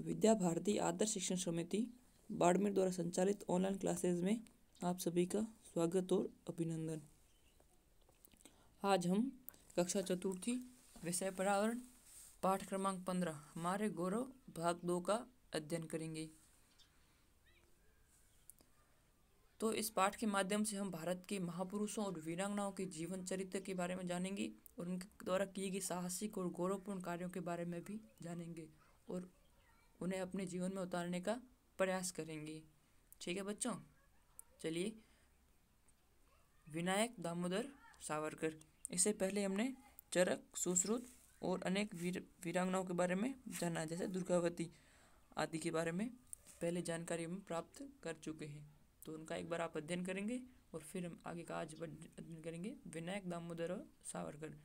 विद्या भारती आदर्श शिक्षण समिति बाड़मेर द्वारा संचालित ऑनलाइन क्लासेज में आप सभी का स्वागत और अभिनंदन। आज हम कक्षा चतुर्थी विषय पर्यावरण पाठ क्रमांक 15 हमारे गौरव भाग 2 का अध्ययन करेंगे। तो इस पाठ के माध्यम से हम भारत के महापुरुषों और वीरांगनाओं के जीवन चरित्र के बारे में जानेंगे और उनके द्वारा किए गए साहसिक और गौरवपूर्ण कार्यों के बारे में भी जानेंगे और उन्हें अपने जीवन में उतारने का प्रयास करेंगे। ठीक है बच्चों, चलिए। विनायक दामोदर सावरकर, इससे पहले हमने चरक, सुश्रुत और अनेक वीरांगनाओं के बारे में जाना, जैसे दुर्गावती आदि के बारे में पहले जानकारी हम प्राप्त कर चुके हैं। तो उनका एक बार आप अध्ययन करेंगे और फिर हम आगे का आज अध्ययन करेंगे विनायक दामोदर सावरकर।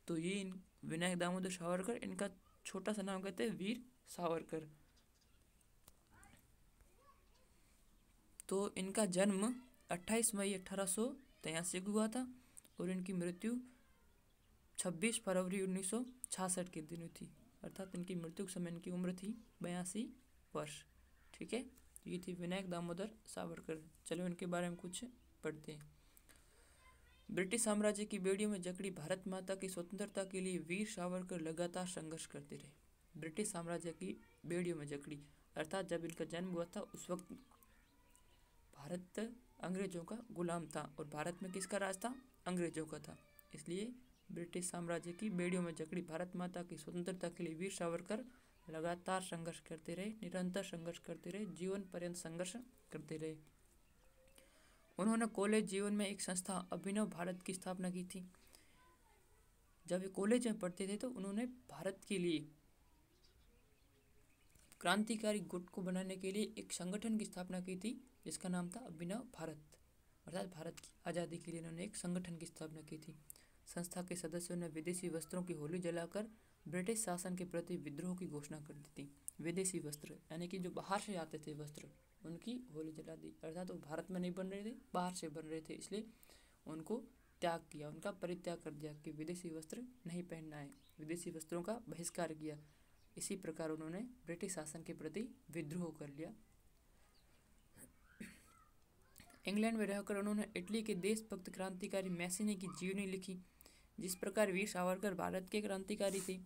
तो ये विनायक दामोदर सावरकर, इनका छोटा सा नाम कहते हैं वीर सावरकर। तो इनका जन्म 28 मई 1883 को हुआ था और इनकी मृत्यु 26 फरवरी 1966 के दिन हुई थी, अर्थात इनकी मृत्यु के समय इनकी उम्र थी 82 वर्ष। ठीक है, ये थी विनायक दामोदर सावरकर। चलो इनके बारे में कुछ पढ़ते हैं। ब्रिटिश साम्राज्य की बेड़ियों में जकड़ी भारत माता की स्वतंत्रता के लिए वीर सावरकर लगातार संघर्ष करते रहे। ब्रिटिश साम्राज्य की बेड़ियों में जकड़ी, अर्थात जब इनका जन्म हुआ था उस वक्त भारत अंग्रेजों का गुलाम था और भारत में किसका राज था? अंग्रेजों का था। इसलिए ब्रिटिश साम्राज्य की बेड़ियों में जकड़ी भारत माता की स्वतंत्रता के लिए वीर सावरकर लगातार संघर्ष करते रहे, निरंतर संघर्ष करते रहे, जीवन पर्यंत संघर्ष करते रहे। उन्होंने कॉलेज जीवन में एक संस्था अभिनव भारत की स्थापना की थी। जब वे कॉलेज में पढ़ते थे तो उन्होंने भारत के लिए क्रांतिकारी गुट को बनाने के लिए एक संगठन की स्थापना की थी जिसका नाम था अभिनव भारत, अर्थात भारत की आज़ादी के लिए उन्होंने एक संगठन की स्थापना की थी। संस्था के सदस्यों ने विदेशी वस्त्रों की होली जलाकर ब्रिटिश शासन के प्रति विद्रोह की घोषणा कर दी थी। विदेशी वस्त्र यानी कि जो बाहर से आते थे वस्त्र, उनकी होली जला दी, अर्थात वो भारत में नहीं बन रहे थे, बाहर से बन रहे थे, इसलिए उनको त्याग किया, उनका परित्याग कर दिया कि विदेशी वस्त्र नहीं पहनना है, विदेशी वस्त्रों का बहिष्कार किया। इसी प्रकार उन्होंने ब्रिटिश शासन के प्रति विद्रोह कर लिया। इंग्लैंड में रहकर उन्होंने इटली के देशभक्त क्रांतिकारी मैसिनी की जीवनी लिखी। जिस प्रकार वीर सावरकर भारत के क्रांतिकारी थे,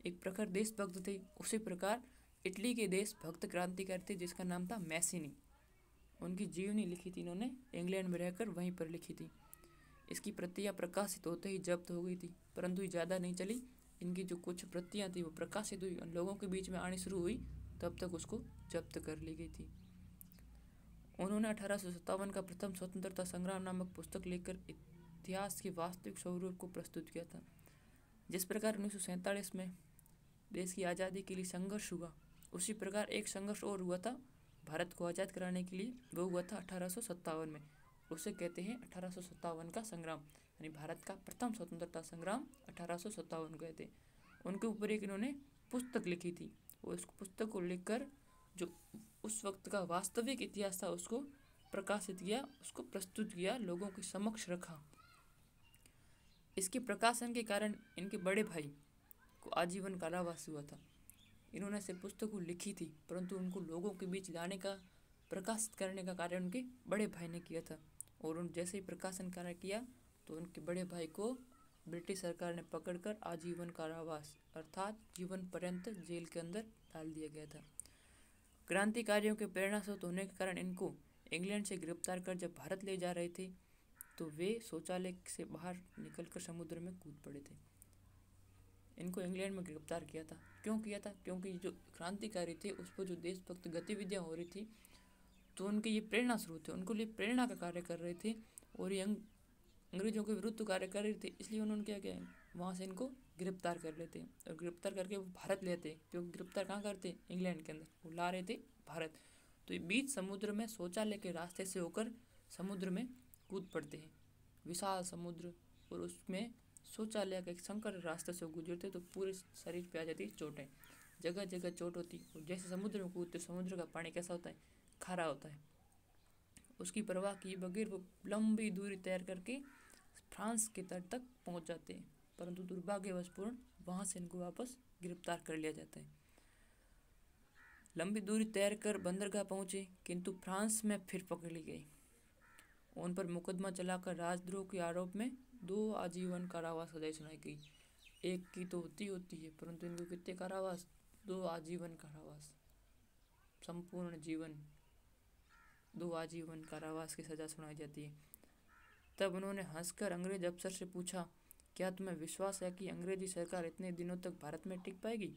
एक प्रखर देशभक्त थे, उसी प्रकार इटली के देशभक्त क्रांतिकारी थे जिसका नाम था मैसिनी। उनकी जीवनी लिखी थी इन्होंने, इंग्लैंड में रहकर वहीं पर लिखी थी। इसकी प्रतियां प्रकाशित होते ही जब्त हो गई थी, परंतु ज़्यादा नहीं चली। इनकी जो कुछ प्रतियां थी वो प्रकाशित हुई, उन लोगों के बीच में आनी शुरू हुई, तब तक उसको जब्त कर ली गई थी। उन्होंने 1857 का प्रथम स्वतंत्रता संग्राम नामक पुस्तक लेकर इतिहास के वास्तविक स्वरूप को प्रस्तुत किया था। जिस प्रकार 1947 में देश की आज़ादी के लिए संघर्ष हुआ, उसी प्रकार एक संघर्ष और हुआ था भारत को आज़ाद कराने के लिए, वो हुआ था 1857 में। उसे कहते हैं 1857 का संग्राम, यानी भारत का प्रथम स्वतंत्रता संग्राम 1857 कहते हैं। उनके ऊपर एक इन्होंने पुस्तक लिखी थी और उस पुस्तक को लिखकर जो उस वक्त का वास्तविक इतिहास था उसको प्रकाशित किया, उसको प्रस्तुत किया, लोगों के समक्ष रखा। इसके प्रकाशन के कारण इनके बड़े भाई को आजीवन कारावास हुआ था। इन्होंने से पुस्तक को लिखी थी, परंतु उनको लोगों के बीच लाने का, प्रकाशित करने का कार्य उनके बड़े भाई ने किया था। और उन जैसे ही प्रकाशन कार्य किया तो उनके बड़े भाई को ब्रिटिश सरकार ने पकड़कर आजीवन कारावास, अर्थात जीवन पर्यंत जेल के अंदर डाल दिया गया था। क्रांतिकारियों के प्रेरणा स्रोत होने के कारण इनको इंग्लैंड से गिरफ्तार कर जब भारत ले जा रहे थे तो वे शौचालय से बाहर निकलकर समुद्र में कूद पड़े थे। इनको इंग्लैंड में गिरफ्तार किया था। क्यों किया था? क्योंकि जो क्रांतिकारी थे उस पर जो देशभक्त गतिविधियां हो रही थी तो उनके ये प्रेरणा स्रोत थे, उनको लिए प्रेरणा का कार्य कर रहे थे और ये अंग्रेजों के विरुद्ध कार्य कर रहे थे। इसलिए उन्होंने क्या किया, वहाँ से इनको गिरफ्तार कर लेते और गिरफ्तार करके वो भारत लेते, क्योंकि गिरफ्तार कहाँ करते? इंग्लैंड के अंदर, वो ला रहे थे भारत। तो ये बीच समुद्र में शौचालय के रास्ते से होकर समुद्र में कूद पड़ते हैं, विशाल समुद्र, और उसमें शौचालय के एक संकर रास्ते से गुजरते तो पूरे शरीर पे आ जाती चोटें, जगह जगह चोट होती। और जैसे समुद्र में कूदते, समुद्र का पानी कैसा होता है? खारा होता है। उसकी परवाह किए बगैर वो लंबी दूरी तैर करके फ्रांस के तट तक पहुंच जाते हैं, परंतु दुर्भाग्यवशपूर्ण वहाँ से इनको वापस गिरफ्तार कर लिया जाता है। लंबी दूरी तैर कर बंदरगाह पहुंचे, किंतु फ्रांस में फिर पकड़ ली गई। उन पर मुकदमा चलाकर राजद्रोह के आरोप में 2 आजीवन कारावास सजा सुनाई गई। एक की तो होती है, परंतु इनको कितने कारावास? 2 आजीवन कारावास, संपूर्ण जीवन 2 आजीवन कारावास की सजा सुनाई जाती है। तब उन्होंने हंसकर अंग्रेज अफसर से पूछा, क्या तुम्हें विश्वास है कि अंग्रेजी सरकार इतने दिनों तक भारत में टिक पाएगी?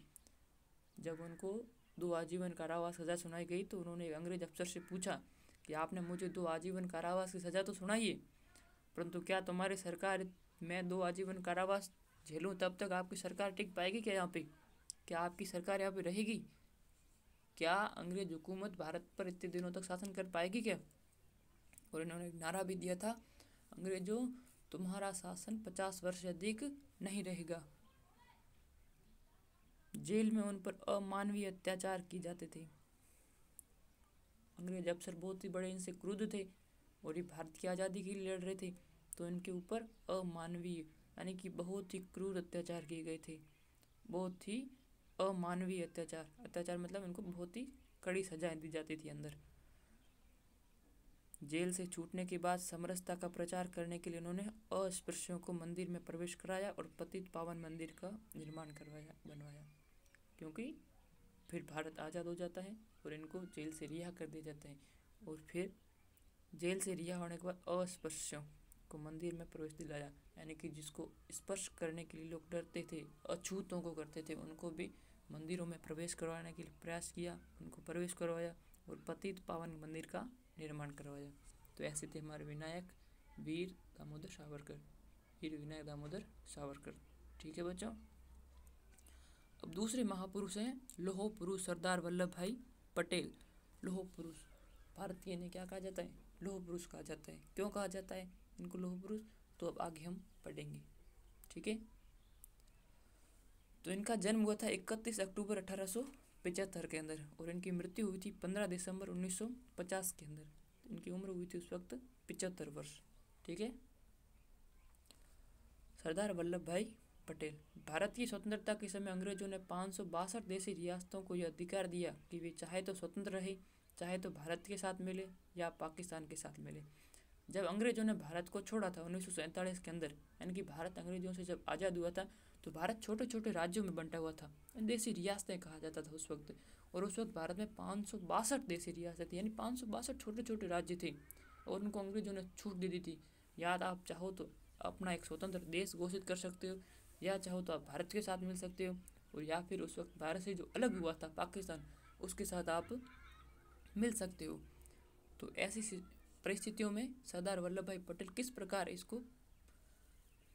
जब उनको 2 आजीवन कारावास सजा सुनाई गई तो उन्होंने अंग्रेज अफसर से पूछा कि आपने मुझे 2 आजीवन कारावास की सजा तो सुनाई है, परंतु क्या तुम्हारी सरकार मैं 2 आजीवन कारावास झेलूं तब तक आपकी सरकार टिक पाएगी क्या यहाँ पे? क्या आपकी सरकार यहाँ पे रहेगी? क्या अंग्रेज हुकूमत भारत पर इतने दिनों तक शासन कर पाएगी क्या? और इन्होंने एक नारा भी दिया था, अंग्रेजों तुम्हारा शासन 50 वर्ष से अधिक नहीं रहेगा। जेल में उन पर अमानवीय अत्याचार किए जाते थे। अंग्रेज अफसर बहुत ही बड़े इनसे क्रुद्ध थे और ये भारत की आज़ादी के लिए लड़ रहे थे, तो इनके ऊपर अमानवीय यानी कि बहुत ही क्रूर अत्याचार किए गए थे। बहुत ही अमानवीय अत्याचार मतलब इनको बहुत ही कड़ी सजाएं दी जाती थी अंदर। जेल से छूटने के बाद समरसता का प्रचार करने के लिए उन्होंने अस्पृश्यों को मंदिर में प्रवेश कराया और पतित पावन मंदिर का निर्माण बनवाया, क्योंकि फिर भारत आज़ाद हो जाता है और इनको जेल से रिहा कर दिया जाता है। और फिर जेल से रिहा होने के बाद अस्पृश्यों को मंदिर में प्रवेश दिलाया, यानी कि जिसको स्पर्श करने के लिए लोग डरते थे, अछूतों को करते थे, उनको भी मंदिरों में प्रवेश करवाने के लिए प्रयास किया, उनको प्रवेश करवाया और पतित पावन मंदिर का निर्माण करवाया। तो ऐसे थे हमारे विनायक वीर दामोदर सावरकर, वीर विनायक दामोदर सावरकर। ठीक है बच्चों। अब दूसरे महापुरुष हैं लौह पुरुष सरदार वल्लभ भाई पटेल। लौह पुरुष भारत के इन्हें क्या कहा जाता है? लौह पुरुष कहा जाता है। क्यों कहा जाता है इनको लौह पुरुष? तो अब आगे हम पढ़ेंगे। ठीक है। तो इनका जन्म हुआ था 31 अक्टूबर 1875 के अंदर और इनकी मृत्यु हुई थी 15 दिसंबर 1950 के अंदर। इनकी उम्र हुई थी उस वक्त 75 वर्ष। ठीक है। सरदार वल्लभ भाई पटेल। भारत की स्वतंत्रता के समय अंग्रेजों ने 562 देशी रियासतों को यह अधिकार दिया कि वे चाहे तो स्वतंत्र रहे, चाहे तो भारत के साथ मिले या पाकिस्तान के साथ मिले। जब अंग्रेजों ने भारत को छोड़ा था 1947 के अंदर, यानी कि भारत अंग्रेजों से जब आज़ाद हुआ था तो भारत छोटे छोटे राज्यों में बंटा हुआ था, देशी रियासतें कहा जाता था उस वक्त। और उस वक्त भारत में 562 देशी रियासतें यानी 562 छोटे छोटे राज्य थे और उनको अंग्रेजों ने छूट दे दी थी। याद आप चाहो तो अपना एक स्वतंत्र देश घोषित कर सकते हो, या चाहो तो आप भारत के साथ मिल सकते हो, और या फिर उस वक्त भारत से जो अलग हुआ था पाकिस्तान, उसके साथ आप मिल सकते हो। तो ऐसी परिस्थितियों में सरदार वल्लभ भाई पटेल किस प्रकार इसको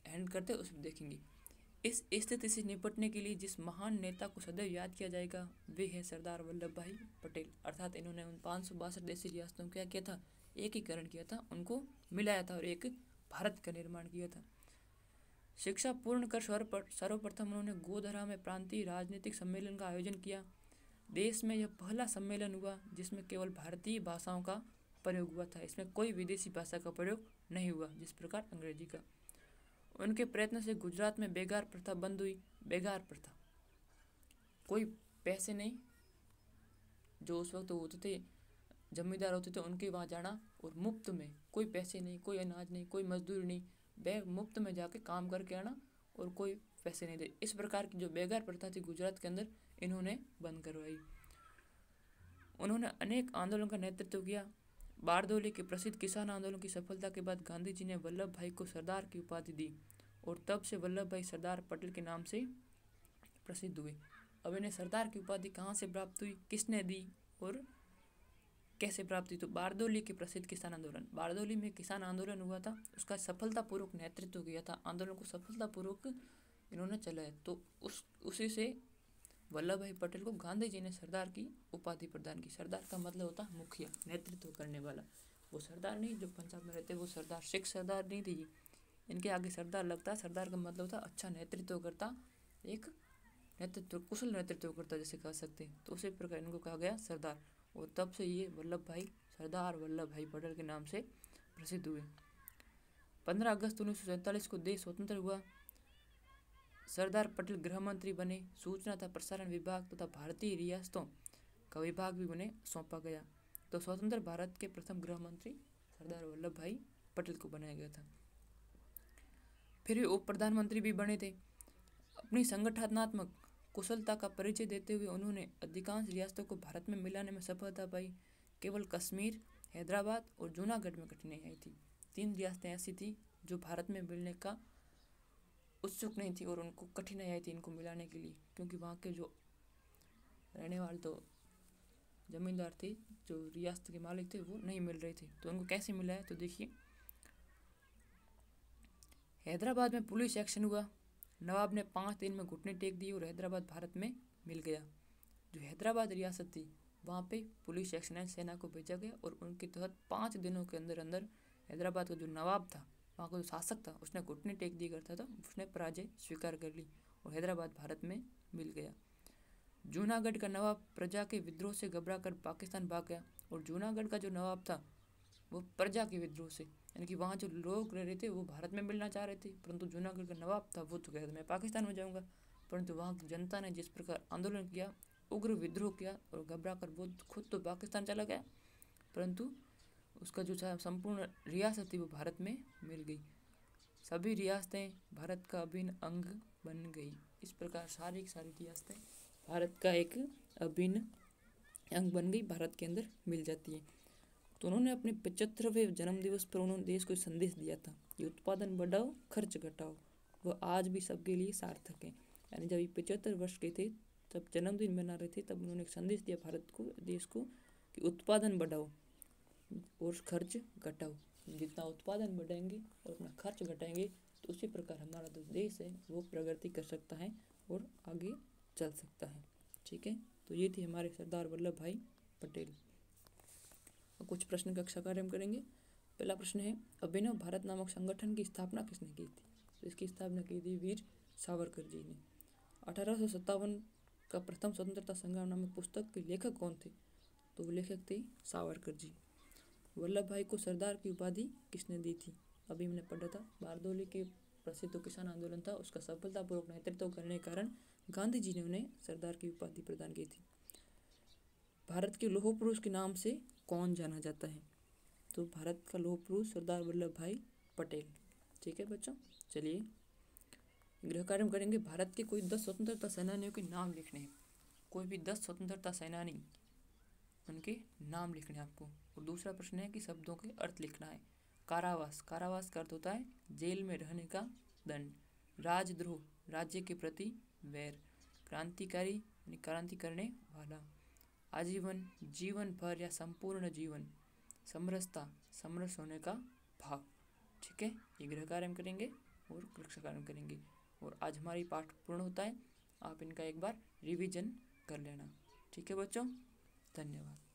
हैंडल करते हैं उसे देखेंगे। इस स्थिति से निपटने के लिए जिस महान नेता को सदैव याद किया जाएगा वे है सरदार वल्लभ भाई पटेल। अर्थात इन्होंने उन 562 देशी रियासतों को क्या किया था? एकीकरण किया था, उनको मिलाया था और एक भारत का निर्माण किया था। शिक्षा पूर्ण कर सर्वप्रथम उन्होंने गोधरा में प्रांतीय राजनीतिक सम्मेलन का आयोजन किया। देश में यह पहला सम्मेलन हुआ जिसमें केवल भारतीय भाषाओं का प्रयोग हुआ था, इसमें कोई विदेशी भाषा का प्रयोग नहीं हुआ, जिस प्रकार अंग्रेजी का। उनके प्रयत्न से गुजरात में बेगार प्रथा बंद हुई। बेगार प्रथा, कोई पैसे नहीं, जो उस वक्त होते थे जमींदार होते थे उनके वहाँ जाना और मुफ्त में, कोई पैसे नहीं, कोई अनाज नहीं, कोई मजदूरी नहीं, मुफ्त में जाके काम करके आना और कोई पैसे नहीं दे। इस प्रकार की जो बेगार प्रथा थी गुजरात के अंदर, इन्होंने बंद करवाई। उन्होंने अनेक आंदोलन का नेतृत्व किया। बारदौली के प्रसिद्ध किसान आंदोलन की सफलता के बाद गांधी जी ने वल्लभ भाई को सरदार की उपाधि दी और तब से वल्लभ भाई सरदार पटेल के नाम से प्रसिद्ध हुए। अब इन्हें सरदार की उपाधि कहाँ से प्राप्त हुई, किसने दी और कैसे प्राप्त हुई? तो बारदौली के प्रसिद्ध किसान आंदोलन, बारदौली में किसान आंदोलन हुआ था, उसका सफलतापूर्वक नेतृत्व किया था, आंदोलन को सफलतापूर्वक इन्होंने चलाया। तो उसी से वल्लभ भाई पटेल को गांधी जी ने सरदार की उपाधि प्रदान की। सरदार का मतलब होता है मुखिया, नेतृत्व करने वाला। वो सरदार नहीं जो पंजाब में रहते, वो सरदार सिख सरदार नहीं थी। इनके आगे सरदार लगता है, सरदार का मतलब होता अच्छा नेतृत्व करता, एक नेतृत्व कुशल नेतृत्व करता जैसे कह सकते हैं। तो उसी प्रकार इनको कहा गया सरदार और तब से ये वल्लभ भाई सरदार वल्लभ भाई पटेल के नाम से प्रसिद्ध हुए। 15 अगस्त 1947 को देश स्वतंत्र हुआ। सरदार पटेल गृह मंत्री बने। सूचना तथा प्रसारण विभाग तथा भारतीय रियासतों का विभाग भी उन्हें सौंपा गया। तो स्वतंत्र भारत के प्रथम गृह मंत्री सरदार वल्लभ भाई पटेल को बनाया गया था। फिर वे उप प्रधानमंत्री भी बने थे। अपनी संगठनात्मक कुशलता का परिचय देते हुए उन्होंने अधिकांश रियासतों को भारत में मिलाने में सफलता पाई। केवल कश्मीर, हैदराबाद और जूनागढ़ में कठिनाई आई थी। 3 रियासतें ऐसी थी जो भारत में मिलने का उत्सुक नहीं थी और उनको कठिनाई आई थी इनको मिलाने के लिए, क्योंकि वहाँ के जो रहने वाले तो जमींदार थे, जो रियासत के मालिक थे, वो नहीं मिल रहे थे। तो उनको कैसे मिला है, तो देखिए हैदराबाद में पुलिस एक्शन हुआ। नवाब ने 5 दिन में घुटने टेक दिए और हैदराबाद भारत में मिल गया। जो हैदराबाद रियासत थी वहाँ पे पुलिस एक्शन सेना को भेजा गया और उनके तहत 5 दिनों के अंदर अंदर हैदराबाद का जो नवाब था, वहाँ का जो शासक था, उसने घुटने टेक दिया करता था, उसने पराजय स्वीकार कर ली और हैदराबाद भारत में मिल गया। जूनागढ़ का नवाब प्रजा के विद्रोह से घबरा कर पाकिस्तान भाग गया और जूनागढ़ का जो नवाब था वो प्रजा के विद्रोह से, यानी कि वहाँ जो लोग रह रहे थे वो भारत में मिलना चाह रहे थे, परंतु जूनागढ़ का नवाब था वो तो कहता मैं पाकिस्तान में जाऊँगा। परंतु वहाँ की जनता ने जिस प्रकार आंदोलन किया, उग्र विद्रोह किया और घबरा कर वो खुद तो पाकिस्तान चला गया, परंतु उसका जो संपूर्ण रियासत थी वो भारत में मिल गई। सभी रियासतें भारत का अभिन्न अंग बन गई। इस प्रकार सारी रियासतें भारत का एक अभिन्न अंग बन गई, भारत के अंदर मिल जाती है। तो उन्होंने अपने 75वें जन्मदिवस पर उन्होंने देश को संदेश दिया था कि उत्पादन बढ़ाओ, खर्च घटाओ। वह आज भी सबके लिए सार्थक है। यानी जब ये 75 वर्ष के थे, तब जन्मदिन मना रहे थे, तब उन्होंने एक संदेश दिया भारत को, देश को, कि उत्पादन बढ़ाओ और खर्च घटाओ। जितना उत्पादन बढ़ाएंगे और अपना खर्च घटाएंगे तो उसी प्रकार हमारा जो देश है वो प्रगति कर सकता है और आगे चल सकता है। ठीक है, तो ये थी हमारे सरदार वल्लभ भाई पटेल। कुछ प्रश्न कक्षा कार्य हम करेंगे। पहला प्रश्न है, अभिनव भारत नामक संगठन की स्थापना किसने की थी? तो इसकी स्थापना की थी वीर सावरकर जी ने। 1857 का प्रथम स्वतंत्रता संग्राम नामक पुस्तक के लेखक कौन थे? तो वो लेखक थे सावरकर जी। वल्लभ भाई को सरदार की उपाधि किसने दी थी? अभी हमने पढ़ा था, बारदौली के प्रसिद्ध किसान आंदोलन था, उसका सफलतापूर्वक नेतृत्व करने के कारण गांधी जी ने उन्हें सरदार की उपाधि प्रदान की थी। भारत के लौह पुरुष के नाम से कौन जाना जाता है? तो भारत का लौह पुरुष सरदार वल्लभ भाई पटेल। ठीक है बच्चों, चलिए गृह कार्य हम करेंगे। भारत के कोई 10 स्वतंत्रता सेनानियों के नाम लिखने हैं। कोई भी 10 स्वतंत्रता सेनानी, उनके नाम लिखने हैं आपको। और दूसरा प्रश्न है कि शब्दों के अर्थ लिखना है। कारावास, कारावास का अर्थ होता है जेल में रहने का दंड। राजद्रोह, राज्य के प्रति वैर। क्रांतिकारी यानी क्रांति करने वाला। आजीवन, जीवन भर या संपूर्ण जीवन। समरसता, समरस होने का भाव। ठीक है, ये गृह कार्य हम करेंगे और कक्षा कार्य करेंगे। और आज हमारी पाठ पूर्ण होता है, आप इनका एक बार रिवीजन कर लेना। ठीक है बच्चों, धन्यवाद।